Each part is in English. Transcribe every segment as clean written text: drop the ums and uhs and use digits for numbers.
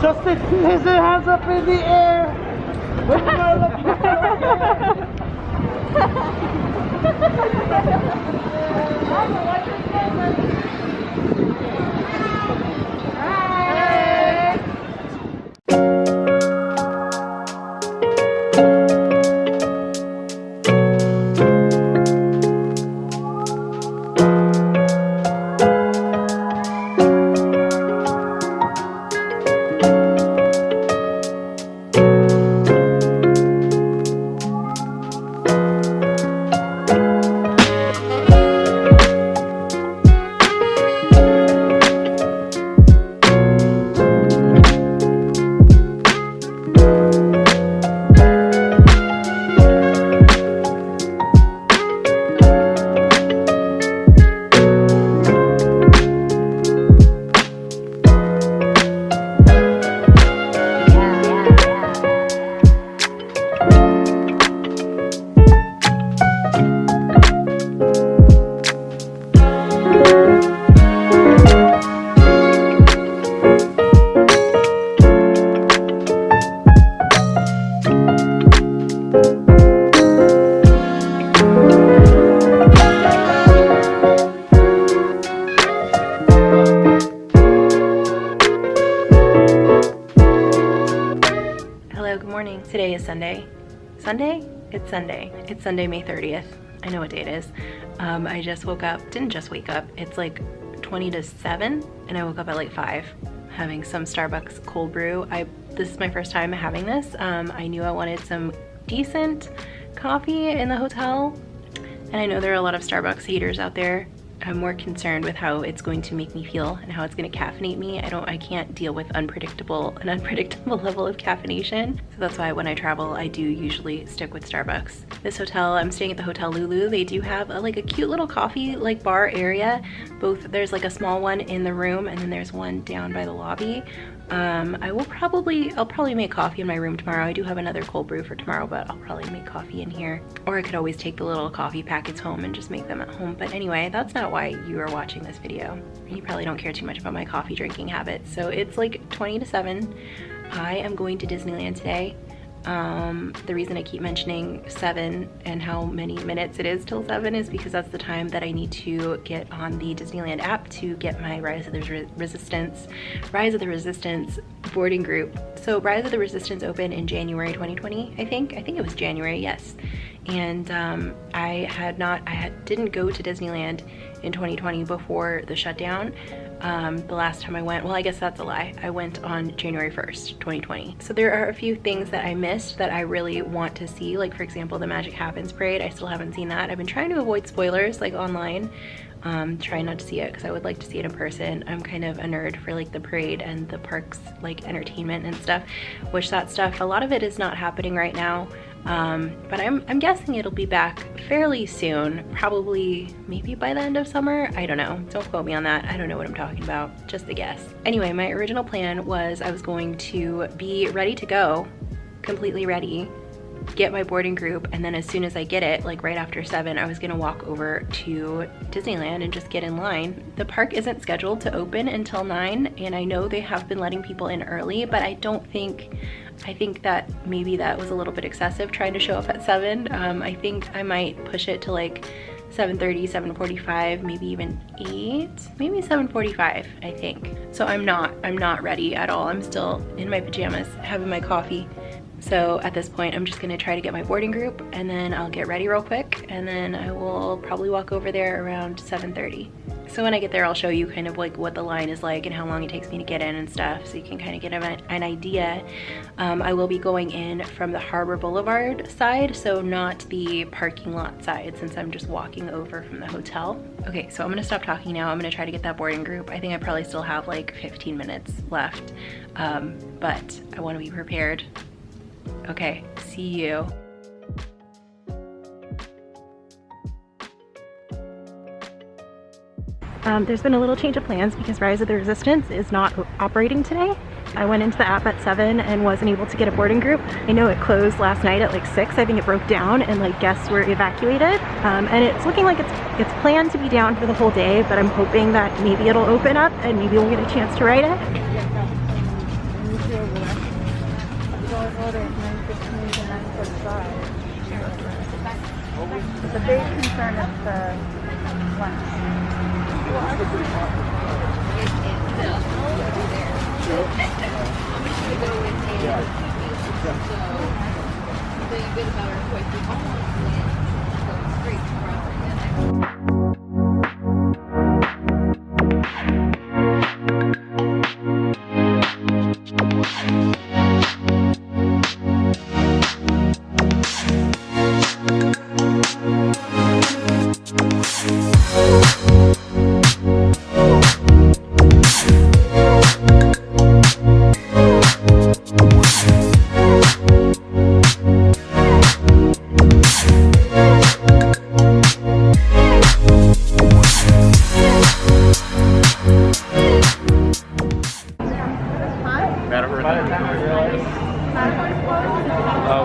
Justin, his hands up in the air. Today is Sunday. Sunday? It's Sunday. It's Sunday, May 30th. I know what day it is. I just woke up, didn't just wake up. It's like 20 to 7 and I woke up at like 5 having some Starbucks cold brew. This is my first time having this. I knew I wanted some decent coffee in the hotel, and I know there are a lot of Starbucks haters out there. I'm more concerned with how it's going to make me feel and how it's going to caffeinate me. I can't deal with an unpredictable level of caffeination. So that's why when I travel, I do usually stick with Starbucks. This hotel, I'm staying at the Hotel Lulu. They do have like a cute little coffee like bar area. There's like a small one in the room and then there's one down by the lobby. I'll probably make coffee in my room tomorrow. I do have another cold brew for tomorrow, but I'll probably make coffee in here. Or I could always take the little coffee packets home and just make them at home. But anyway, that's not why you are watching this video. You probably don't care too much about my coffee drinking habits. So it's like 20 to 7. I am going to Disneyland today. The reason I keep mentioning 7 and how many minutes it is till 7 is because that's the time that I need to get on the Disneyland app to get my Rise of the Resistance boarding group. So Rise of the Resistance opened in January 2020, I think it was January, yes. And I didn't go to Disneyland in 2020 before the shutdown. The last time I went, well, I guess that's a lie. I went on January 1st, 2020. So there are a few things that I missed that I really want to see. Like for example, the Magic Happens parade. I still haven't seen that. I've been trying to avoid spoilers like online. Trying not to see it because I would like to see it in person. I'm kind of a nerd for like the parade and the parks like entertainment and stuff, which that stuff, a lot of it is not happening right now. But I'm guessing it'll be back fairly soon, probably maybe by the end of summer. I don't know, don't quote me on that. I don't know what I'm talking about, just a guess. Anyway, my original plan was I was going to be ready to go, completely ready, get my boarding group, and then as soon as I get it, like right after 7, I was gonna walk over to Disneyland and just get in line. The park isn't scheduled to open until 9, and I know they have been letting people in early, but I think that maybe that was a little bit excessive trying to show up at 7. I think I might push it to like 7:30, 7:45, maybe even 8, maybe 7:45, I think. So I'm not ready at all. I'm still in my pajamas, having my coffee. So at this point, I'm just gonna try to get my boarding group and then I'll get ready real quick and then I will probably walk over there around 7:30. So when I get there, I'll show you kind of like what the line is like and how long it takes me to get in and stuff, so you can kind of get an idea. I will be going in from the Harbor Boulevard side, so not the parking lot side, since I'm just walking over from the hotel. Okay, so I'm gonna stop talking now. I'm gonna try to get that boarding group. I think I probably still have like 15 minutes left, but I wanna be prepared. Okay, see you. There's been a little change of plans because Rise of the Resistance is not operating today. I went into the app at 7 and wasn't able to get a boarding group. I know it closed last night at like 6. I think it broke down and like guests were evacuated. And it's looking like it's planned to be down for the whole day, but I'm hoping that maybe it'll open up and maybe we'll get a chance to ride it. order is 9:15 to 9:45. The big concern is the lunch.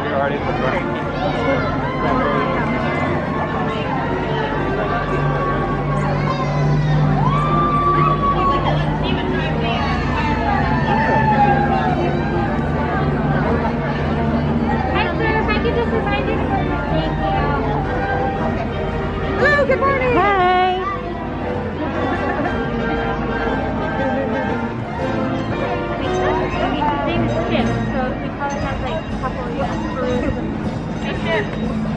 We already Hello, good morning. Hi.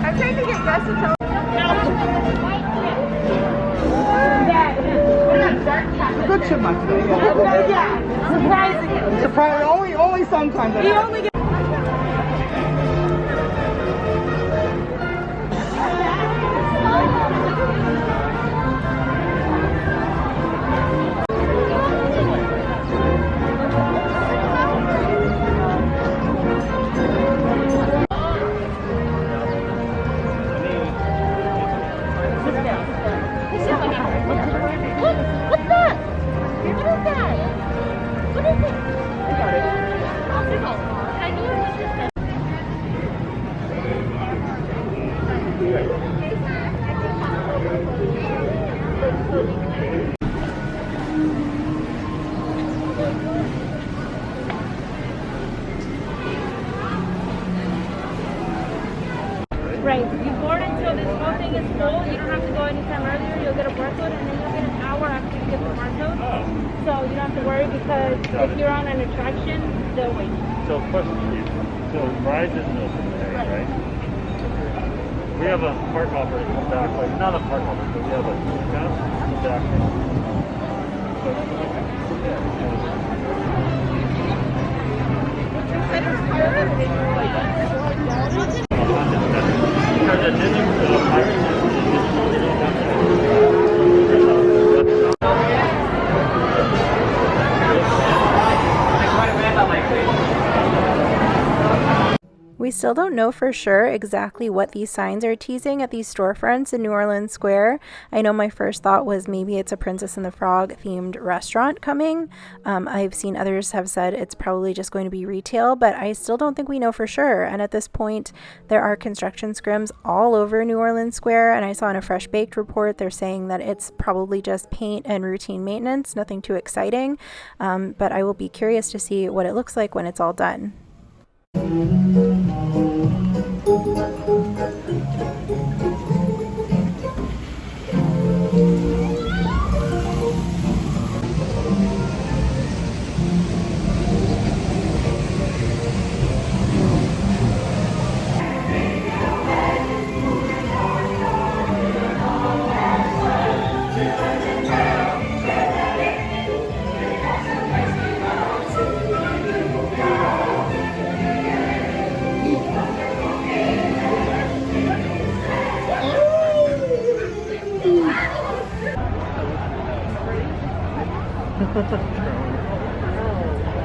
I'm trying to get Gus to tell Good chipmunk today. yeah, surprisingly. Surprise! Only sometimes. We only get What's that? What is that? What is it? I knew it was just Right. You board until this whole thing is full. You don't have to go anytime earlier. You'll get a barcode, and then you'll get an hour after you get the barcode. So you don't have to worry because if you're on an attraction, they'll wait. So question for you. So Rise isn't open today, right? We have a park hopper in the back, like not a park hopper, but we have a pass in the back. Because at Disney, We still don't know for sure exactly what these signs are teasing at these storefronts in New Orleans Square. I know my first thought was maybe it's a Princess and the Frog themed restaurant coming. I've seen others have said it's probably just going to be retail, but I still don't think we know for sure. And at this point, there are construction scrims all over New Orleans Square, and I saw in a Fresh Baked report they're saying that it's probably just paint and routine maintenance, nothing too exciting. But I will be curious to see what it looks like when it's all done.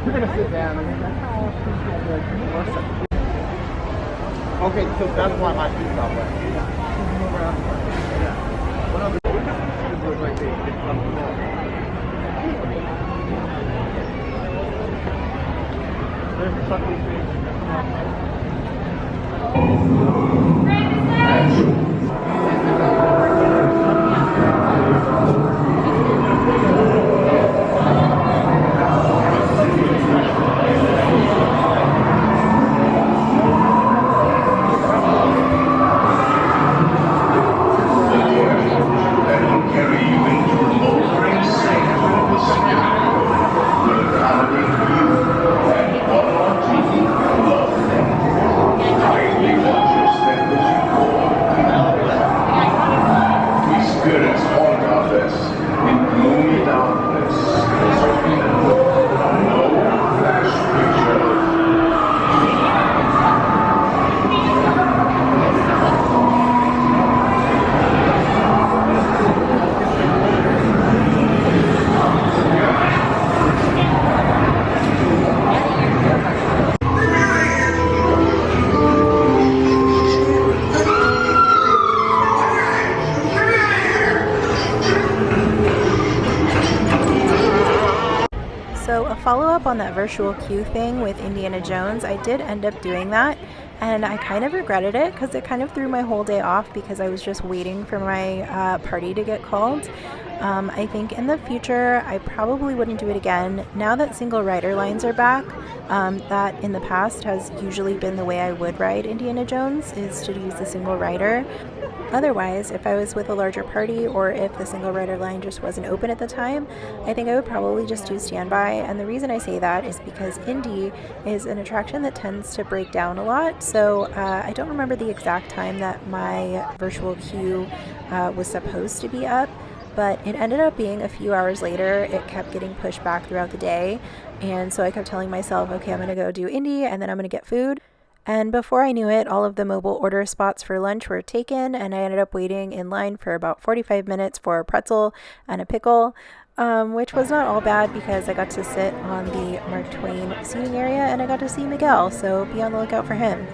We're gonna sit down. Okay, so that's why my feet got wet. What other? up on that virtual queue thing with Indiana Jones. I did end up doing that, and I kind of regretted it because it kind of threw my whole day off because I was just waiting for my party to get called. I think in the future I probably wouldn't do it again. Now that single rider lines are back, that in the past has usually been the way I would ride Indiana Jones, is to use the single rider. Otherwise, if I was with a larger party or if the single rider line just wasn't open at the time, I think I would probably just do standby. And the reason I say that is because Indy is an attraction that tends to break down a lot. So I don't remember the exact time that my virtual queue was supposed to be up, but it ended up being a few hours later. It kept getting pushed back throughout the day. And so I kept telling myself, okay, I'm going to go do Indy and then I'm going to get food. And before I knew it, all of the mobile order spots for lunch were taken, and I ended up waiting in line for about 45 minutes for a pretzel and a pickle, which was not all bad because I got to sit on the Mark Twain seating area and I got to see Miguel, so be on the lookout for him.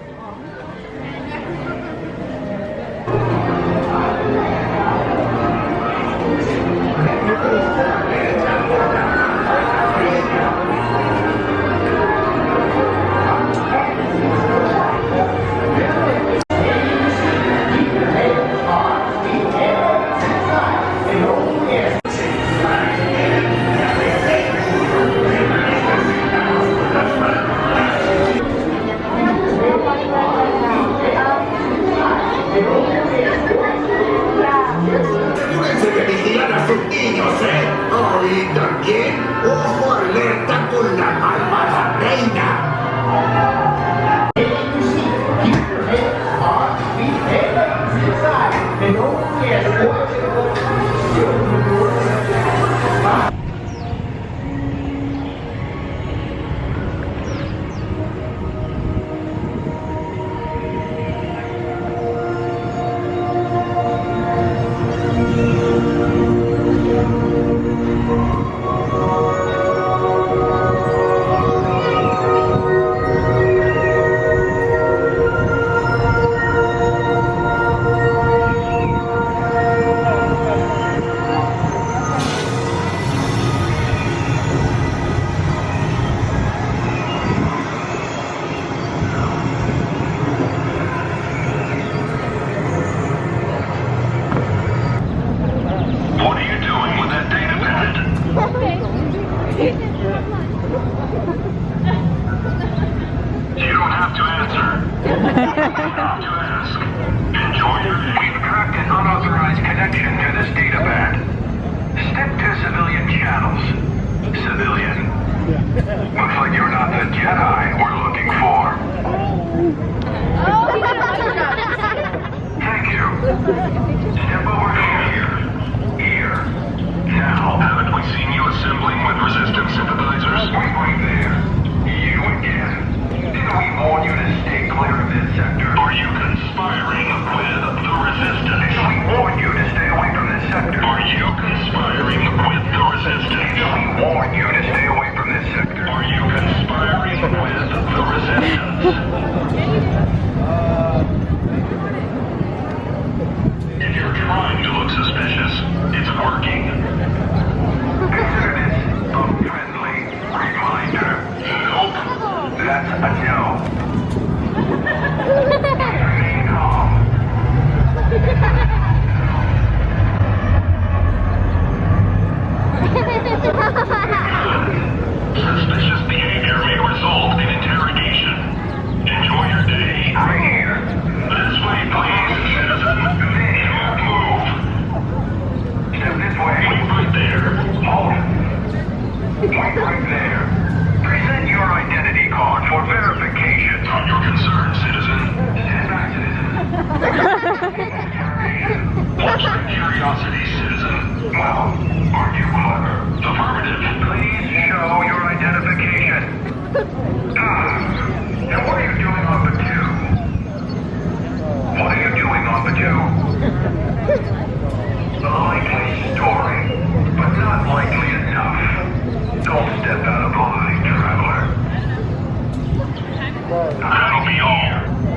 That'll be all.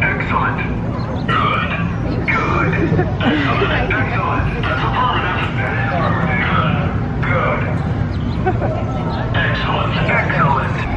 Excellent. Good. Good. Excellent. Excellent. That's affirmative. Good. Good. Excellent. Excellent.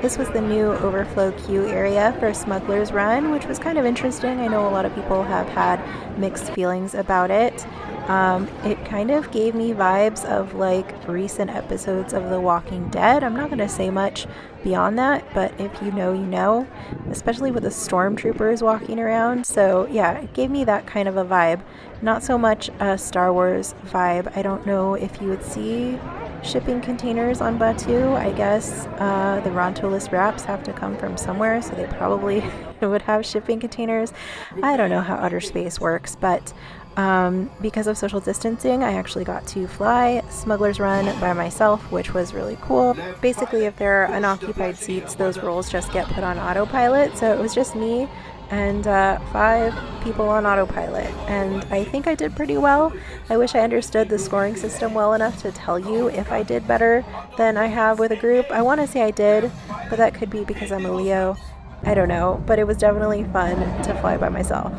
This was the new overflow queue area for Smuggler's Run, which was kind of interesting. I know a lot of people have had mixed feelings about it. It kind of gave me vibes of like recent episodes of The Walking Dead. I'm not going to say much beyond that, but if you know, you know, especially with the stormtroopers walking around. So yeah, it gave me that kind of a vibe. Not so much a Star Wars vibe. I don't know if you would see shipping containers on Batuu. I guess the Rontolis wraps have to come from somewhere, so they probably would have shipping containers. I don't know how outer space works, but because of social distancing, I actually got to fly Smuggler's Run by myself, which was really cool. Basically, if there are unoccupied seats, those rolls just get put on autopilot. So it was just me and 5 people on autopilot, and I think I did pretty well. I wish I understood the scoring system well enough to tell you if I did better than I have with a group. I want to say I did, but that could be because I'm a Leo. I don't know, but it was definitely fun to fly by myself.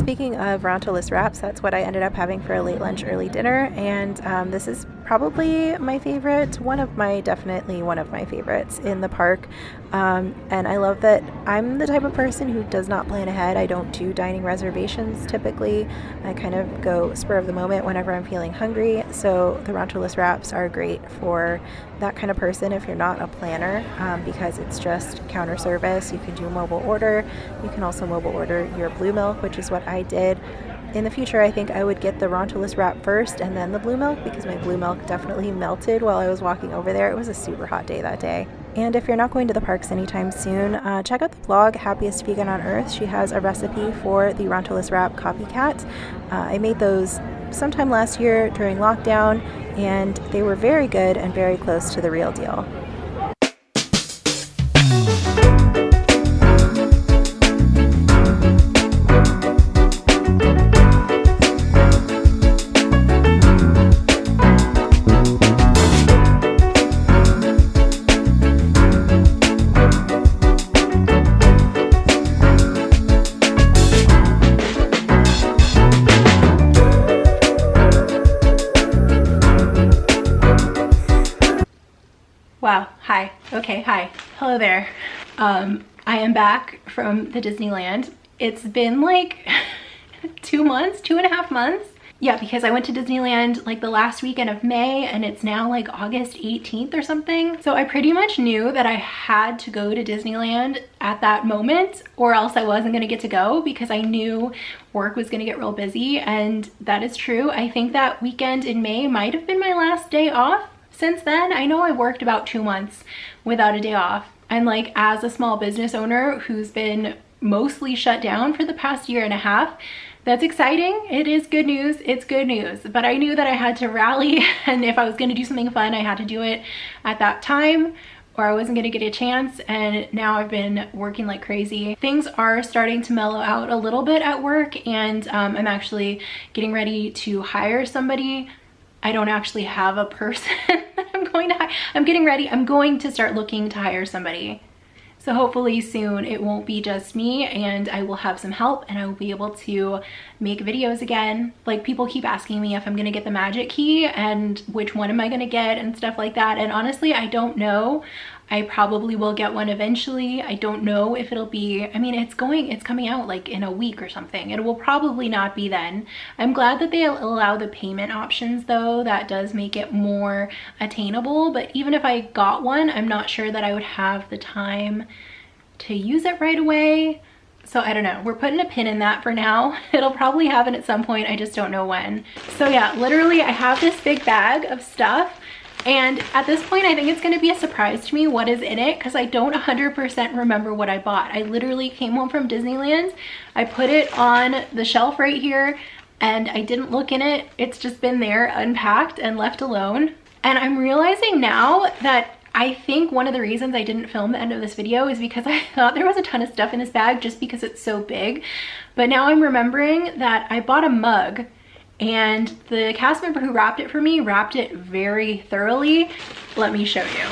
Speaking of Rontolis wraps, that's what I ended up having for a late lunch, early dinner, and this is probably my favorite, definitely one of my favorites in the park. And I love that I'm the type of person who does not plan ahead. I don't do dining reservations typically. I kind of go spur of the moment whenever I'm feeling hungry. So the Rontolis wraps are great for that kind of person if you're not a planner, because it's just counter service. You can do mobile order. You can also mobile order your blue milk, which is what I did. In the future, I think I would get the Rontolis wrap first and then the blue milk, because my blue milk definitely melted while I was walking over there. It was a super hot day that day. And if you're not going to the parks anytime soon, check out the vlog Happiest Vegan on Earth. She has a recipe for the Rontolis wrap copycat. I made those sometime last year during lockdown, and they were very good and very close to the real deal. Wow, hi. Okay, hi. Hello there. I am back from the Disneyland. It's been like 2.5 months. Yeah, because I went to Disneyland like the last weekend of May, and it's now like August 18th or something. So I pretty much knew that I had to go to Disneyland at that moment, or else I wasn't gonna get to go, because I knew work was gonna get real busy, and that is true. I think that weekend in May might have been my last day off. Since then, I know I worked about 2 months without a day off. And like, as a small business owner who's been mostly shut down for the past 1.5 years, that's exciting. It is good news. It's good news. But I knew that I had to rally, and if I was going to do something fun, I had to do it at that time, or I wasn't going to get a chance. And now I've been working like crazy. Things are starting to mellow out a little bit at work, and I'm actually getting ready to hire somebody. I don't actually have a person that I'm going to hire. I'm getting ready. I'm going to start looking to hire somebody. So hopefully soon it won't be just me, and I will have some help, and I will be able to make videos again. Like, people keep asking me if I'm gonna get the magic key and which one am I gonna get and stuff like that. And honestly, I don't know. I probably will get one eventually. I don't know if it'll be, I mean, it's coming out like in a week or something. It will probably not be then. I'm glad that they allow the payment options though. That does make it more attainable. But even if I got one, I'm not sure that I would have the time to use it right away. So I don't know, we're putting a pin in that for now. It'll probably happen at some point, I just don't know when. So yeah, literally I have this big bag of stuff. And at this point, I think it's going to be a surprise to me what is in it, because I don't 100% remember what I bought. I literally came home from Disneyland. I put it on the shelf right here, and I didn't look in it. It's just been there unpacked and left alone. And I'm realizing now that I think one of the reasons I didn't film the end of this video is because I thought there was a ton of stuff in this bag just because it's so big. But now I'm remembering that I bought a mug, and the cast member who wrapped it for me wrapped it very thoroughly. Let me show you.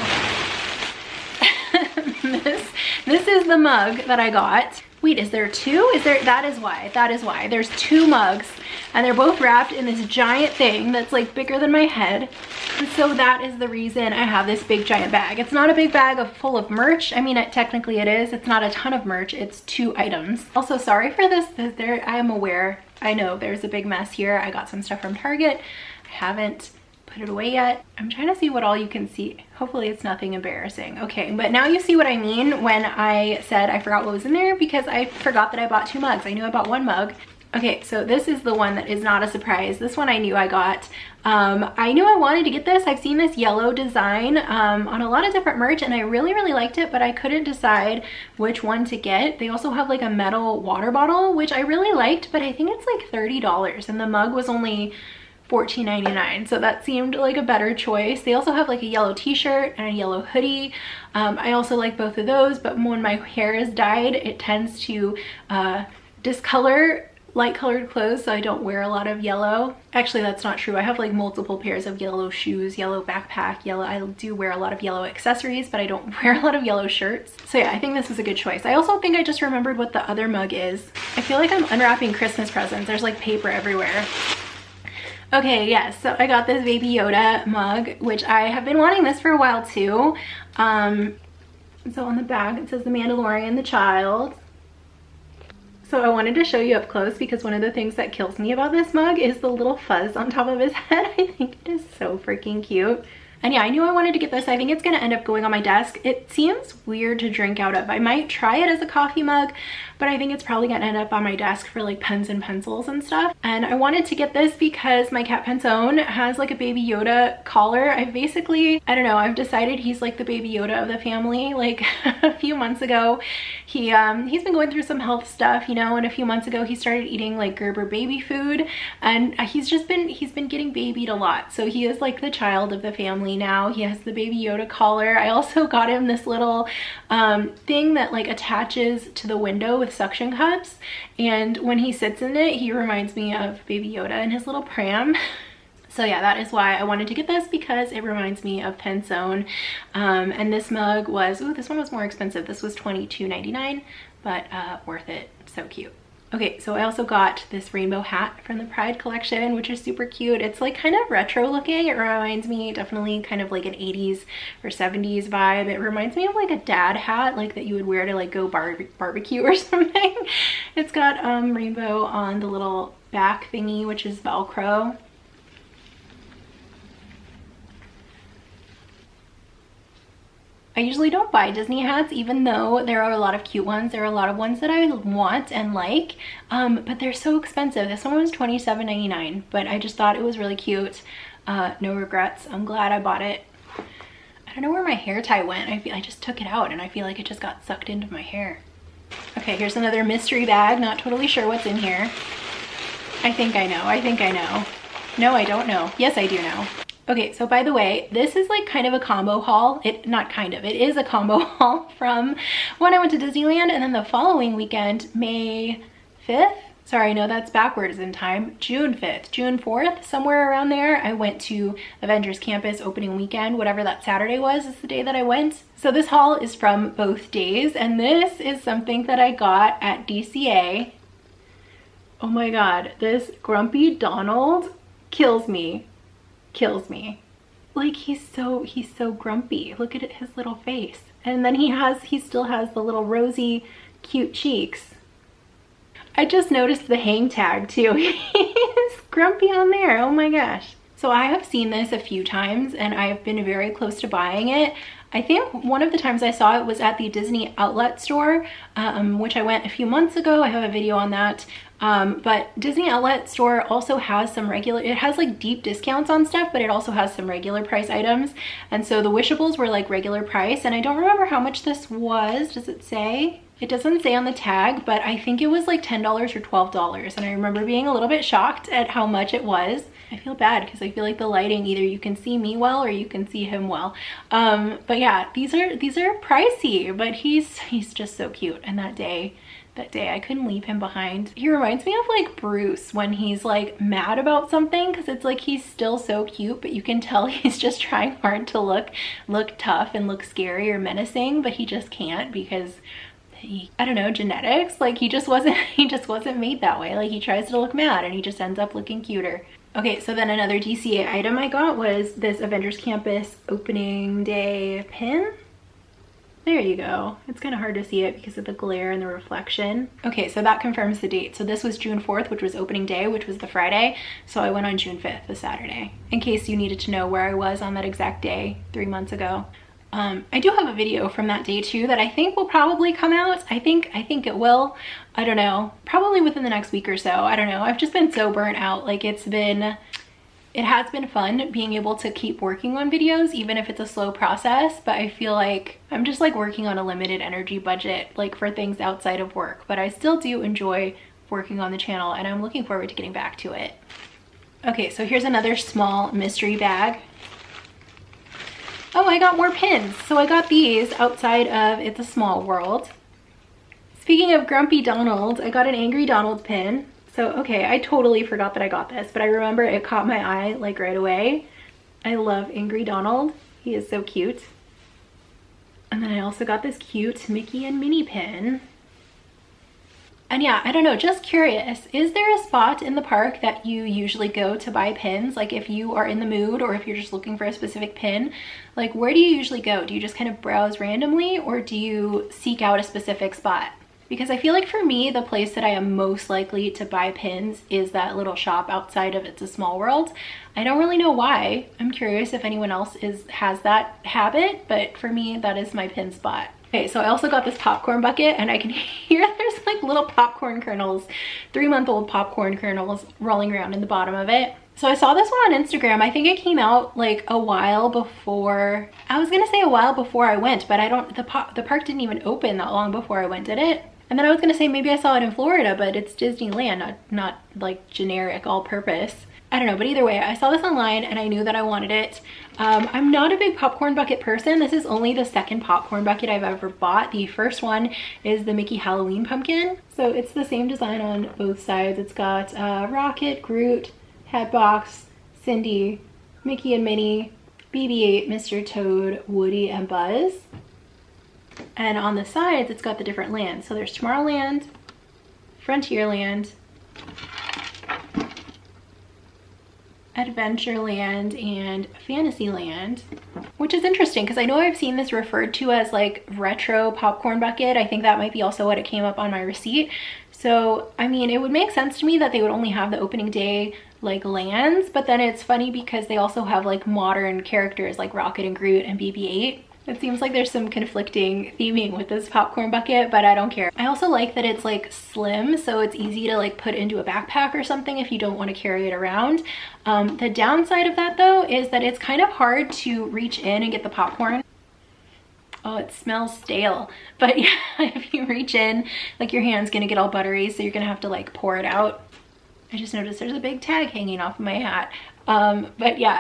This is the mug that I got. Wait, is there two? That is why. There's two mugs and they're both wrapped in this giant thing that's like bigger than my head. And so that is the reason I have this big giant bag. It's not a big bag full of merch. I mean, technically it is. It's not a ton of merch. It's 2 items. Also, sorry for this. I am aware. I know there's a big mess here. I got some stuff from Target. I haven't put it away yet. I'm trying to see what all you can see. Hopefully it's nothing embarrassing. Okay, but now you see what I mean when I said I forgot what was in there, because I forgot that I bought 2 mugs. I knew I bought 1 mug. Okay, so this is the one that is not a surprise. This one I knew I got. I knew I wanted to get this. I've seen this yellow design on a lot of different merch and I really, really liked it, but I couldn't decide which one to get. They also have like a metal water bottle, which I really liked, but I think it's like $30 and the mug was only $14.99, so that seemed like a better choice. They also have like a yellow t-shirt and a yellow hoodie. I also like both of those, but when my hair is dyed, it tends to discolor light colored clothes, so I don't wear a lot of yellow. Actually, that's not true. I have like multiple pairs of yellow shoes, yellow backpack, yellow. I do wear a lot of yellow accessories, but I don't wear a lot of yellow shirts. So yeah, I think this is a good choice. I also think I just remembered what the other mug is. I feel like I'm unwrapping Christmas presents. There's like paper everywhere. Okay, yes, so I got this Baby Yoda mug, which I have been wanting this for a while too. So on the back it says The Mandalorian, the Child. So I wanted to show you up close because one of the things that kills me about this mug is the little fuzz on top of his head. I think it is so freaking cute. And yeah, I knew I wanted to get this. I think it's gonna end up going on my desk. It seems weird to drink out of. I might try it as a coffee mug, but I think it's probably gonna end up on my desk for like pens and pencils and stuff. And I wanted to get this because my cat Pensone has like a Baby Yoda collar. I don't know, I've decided he's like the Baby Yoda of the family. Like a few months ago, he's been going through some health stuff, you know, and a few months ago he started eating like Gerber baby food, and he's been getting babied a lot. So he is like the child of the family now. He has the Baby Yoda collar. I also got him this little thing that like attaches to the window with suction cups, and when he sits in it, he reminds me of Baby Yoda and his little pram. So yeah, that is why I wanted to get this, because it reminds me of Pensone. And this mug was, ooh, this one was more expensive. This was $22.99, but worth it. So cute. Okay, so I also got this rainbow hat from the Pride collection, which is super cute. It's like kind of retro looking. It reminds me definitely kind of like an 80s or 70s vibe. It reminds me of like a dad hat, like that you would wear to like go barbecue or something. It's got rainbow on the little back thingy, which is Velcro. I usually don't buy Disney hats, even though there are a lot of cute ones. There are a lot of ones that I want and like, but they're so expensive. This one was $27.99, but I just thought it was really cute. No regrets. I'm glad I bought it. I don't know where my hair tie went. I just took it out and I feel like it just got sucked into my hair. Okay, here's another mystery bag. Not totally sure what's in here. I think I know. No, I don't know. Yes, I do know. Okay, so by the way, this is like kind of a combo haul. It is a combo haul from when I went to Disneyland, and then the following weekend, May 5th. Sorry, no, that's backwards in time. June 5th, June 4th, somewhere around there, I went to Avengers Campus opening weekend. Whatever that Saturday was is the day that I went. So this haul is from both days, and this is something that I got at DCA. Oh my God, this Grumpy Donald kills me. Like he's so grumpy. Look at his little face. And then he still has the little rosy cute cheeks. I just noticed the hang tag too. He's grumpy on there. Oh my gosh. So I have seen this a few times and I have been very close to buying it. I think one of the times I saw it was at the Disney Outlet store, which I went a few months ago. I have a video on that. But Disney Outlet store also has some it has like deep discounts on stuff, but it also has some regular price items. And so the Wishables were like regular price, and I don't remember how much this was. Does it say? It doesn't say on the tag, but I think it was like $10 or $12. And I remember being a little bit shocked at how much it was. I feel bad because I feel like the lighting, either you can see me well or you can see him well. But yeah, these are pricey, but he's just so cute. And that day I couldn't leave him behind. He reminds me of like Bruce when he's like mad about something, because it's like he's still so cute, but you can tell he's just trying hard to look tough and look scary or menacing, but he just can't because I don't know, genetics. Like he just wasn't made that way. Like he tries to look mad and he just ends up looking cuter. Okay, so then another DCA item I got was this Avengers Campus opening day pin. There you go. It's kind of hard to see it because of the glare and the reflection. Okay, so that confirms the date. So this was June 4th, which was opening day, which was the Friday. So I went on June 5th, the Saturday, in case you needed to know where I was on that exact day 3 months ago. I do have a video from that day too that I think will probably come out. I think it will. I don't know, probably within the next week or so. I don't know. I've just been so burnt out. Like it has been fun being able to keep working on videos, even if it's a slow process, but I feel like I'm just like working on a limited energy budget, like for things outside of work, but I still do enjoy working on the channel and I'm looking forward to getting back to it. Okay, so here's another small mystery bag. Oh, I got more pins. So I got these outside of It's a Small World. Speaking of Grumpy Donald, I got an Angry Donald pin. So, okay, I totally forgot that I got this, but I remember it caught my eye like right away. I love Angry Donald. He is so cute. And then I also got this cute Mickey and Minnie pin. And yeah, I don't know, just curious, is there a spot in the park that you usually go to buy pins? Like if you are in the mood or if you're just looking for a specific pin, like where do you usually go? Do you just kind of browse randomly or do you seek out a specific spot? Because I feel like for me, the place that I am most likely to buy pins is that little shop outside of It's a Small World. I don't really know why. I'm curious if anyone else has that habit, but for me, that is my pin spot. Okay, so I also got this popcorn bucket and I can hear there's like little popcorn kernels, 3-month-old popcorn kernels rolling around in the bottom of it. So I saw this one on Instagram. I think it came out like a while before, I was gonna say a while before I went, but the park didn't even open that long before I went, did it? And then I was gonna say maybe I saw it in Florida, but it's Disneyland, not like generic all purpose. I don't know, but either way, I saw this online and I knew that I wanted it. I'm not a big popcorn bucket person. This is only the second popcorn bucket I've ever bought. The first one is the Mickey Halloween pumpkin. So it's the same design on both sides. It's got Rocket, Groot, Hatbox, Cindy, Mickey and Minnie, BB-8, Mr. Toad, Woody, and Buzz. And on the sides, it's got the different lands. So there's Tomorrowland, Frontierland, Adventureland, and Fantasyland, which is interesting because I know I've seen this referred to as like retro popcorn bucket. I think that might be also what it came up on my receipt. So, I mean, it would make sense to me that they would only have the opening day like lands, but then it's funny because they also have like modern characters like Rocket and Groot and BB-8. It seems like there's some conflicting theming with this popcorn bucket, but I don't care. I also like that it's like slim, so it's easy to like put into a backpack or something if you don't want to carry it around. The downside of that though is that it's kind of hard to reach in and get the popcorn. Oh, it smells stale. But yeah, if you reach in, like your hand's gonna get all buttery, so you're gonna have to like pour it out. I just noticed there's a big tag hanging off of my hat. But yeah,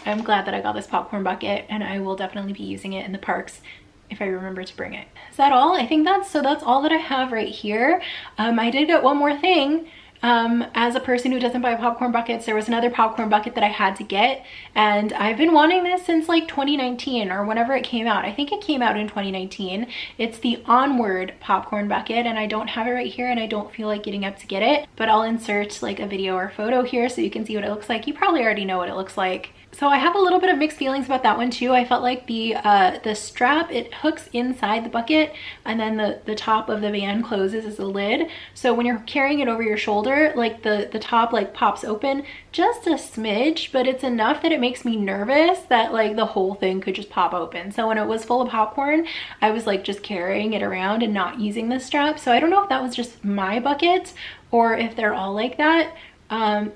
I'm glad that I got this popcorn bucket and I will definitely be using it in the parks if I remember to bring it. Is that all? I think that's all that I have right here. I did get one more thing. As a person who doesn't buy popcorn buckets, there was another popcorn bucket that I had to get, and I've been wanting this since like 2019 or whenever it came out. I think it came out in 2019. It's the Onward popcorn bucket, and I don't have it right here and I don't feel like getting up to get it, but I'll insert like a video or photo here so you can see what it looks like. You probably already know what it looks like. So I have a little bit of mixed feelings about that one too. I felt like the strap, it hooks inside the bucket and then the top of the van closes as a lid. So when you're carrying it over your shoulder, like the top like pops open just a smidge, but it's enough that it makes me nervous that like the whole thing could just pop open. So when it was full of popcorn, I was like just carrying it around and not using the strap. So I don't know if that was just my bucket or if they're all like that.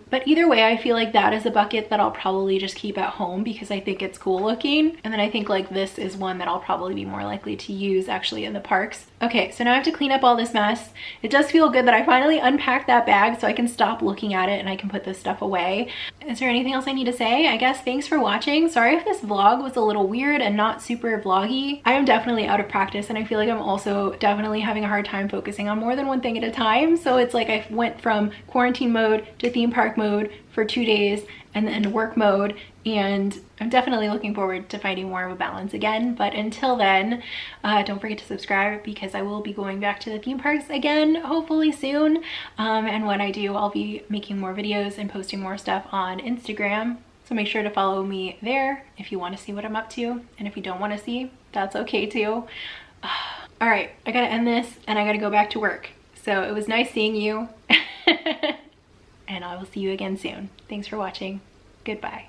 But either way, I feel like that is a bucket that I'll probably just keep at home because I think it's cool looking. And then I think like this is one that I'll probably be more likely to use actually in the parks. Okay, so now I have to clean up all this mess. It does feel good that I finally unpacked that bag so I can stop looking at it and I can put this stuff away. Is there anything else I need to say? I guess thanks for watching. Sorry if this vlog was a little weird and not super vloggy. I am definitely out of practice and I feel like I'm also definitely having a hard time focusing on more than one thing at a time. So it's like I went from quarantine mode to theme park mode for 2 days and then work mode, and I'm definitely looking forward to finding more of a balance again. But until then, don't forget to subscribe because I will be going back to the theme parks again hopefully soon, and when I do, I'll be making more videos and posting more stuff on Instagram, so make sure to follow me there if you want to see what I'm up to, and if you don't want to see, that's okay too. All right, I gotta end this and I gotta go back to work. So it was nice seeing you and I will see you again soon. Thanks for watching. Goodbye.